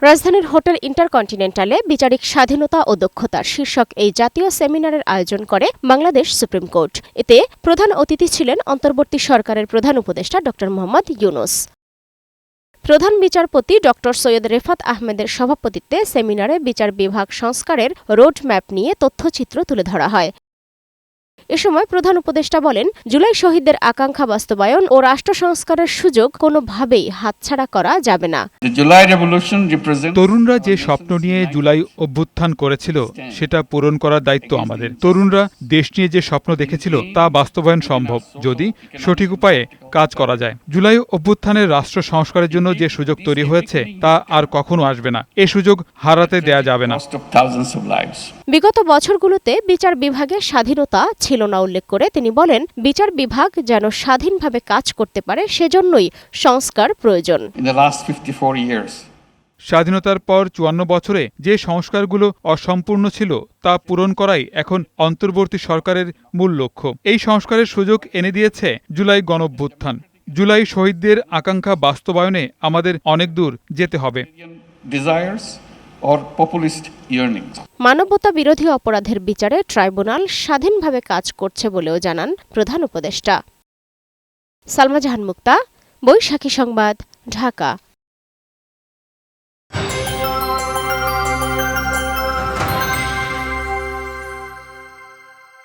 রাজধানীর হোটেল ইন্টারকন্টিনেন্টালে বিচারিক স্বাধীনতা ও দক্ষতা শীর্ষক এই জাতীয় সেমিনারের আয়োজন করে বাংলাদেশ সুপ্রিম কোর্ট। এতে প্রধান অতিথি ছিলেন অন্তর্বর্তী সরকারের প্রধান উপদেষ্টা ড মোহাম্মদ ইউনূস। প্রধান বিচারপতি ড সৈয়দ রেফাত আহমেদের সভাপতিত্বে সেমিনারে বিচার বিভাগ সংস্কারের রোড ম্যাপ নিয়ে তথ্যচিত্র তুলে ধরা হয়। এ সময় প্রধান উপদেষ্টা বলেন, জুলাই শহীদদের আকাঙ্ক্ষা বাস্তবায়ন ও রাষ্ট্র সংস্কারের সুযোগ কোনোভাবেই হাতছাড়া করা যাবে না। তরুণরা যে স্বপ্ন নিয়ে জুলাই অভ্যুত্থান করেছিল সেটা পূরণ করার দায়িত্ব আমাদের। তরুণরা দেশ নিয়ে যে স্বপ্ন দেখেছিল তা বাস্তবায়ন সম্ভব যদি সঠিক উপায়ে কাজ করা যায়। জুলাই অভ্যুত্থানের রাষ্ট্র সংস্কারের জন্য যে সুযোগ তৈরি হয়েছে তা আর কখনো আসবে না। এ সুযোগ হারাতে দেয়া যাবে না। বিগত বছরগুলোতে বিচার বিভাগের স্বাধীনতা ছিল না উল্লেখ করে তিনি বলেন, বিচার বিভাগ যেন স্বাধীনভাবে কাজ করতে পারে সেজন্যই সংস্কার প্রয়োজন। স্বাধীনতার পর ৫৪ বছরে যে সংস্কারগুলো অসম্পূর্ণ ছিল তা পূরণ করাই এখন অন্তর্বর্তী সরকারের মূল লক্ষ্য। এই সংস্কারের সুযোগ এনে দিয়েছে জুলাই গণঅভ্যুত্থান। জুলাই শহীদদের আকাঙ্ক্ষা বাস্তবায়নে আমাদের অনেক দূর যেতে হবে। মানবতা বিরোধী অপরাধের বিচারে ট্রাইব্যুনাল স্বাধীনভাবে কাজ করছে বলেও জানান প্রধান উপদেষ্টা। সালমা জাহান মুক্তা, বৈশাখী সংবাদ, ঢাকা।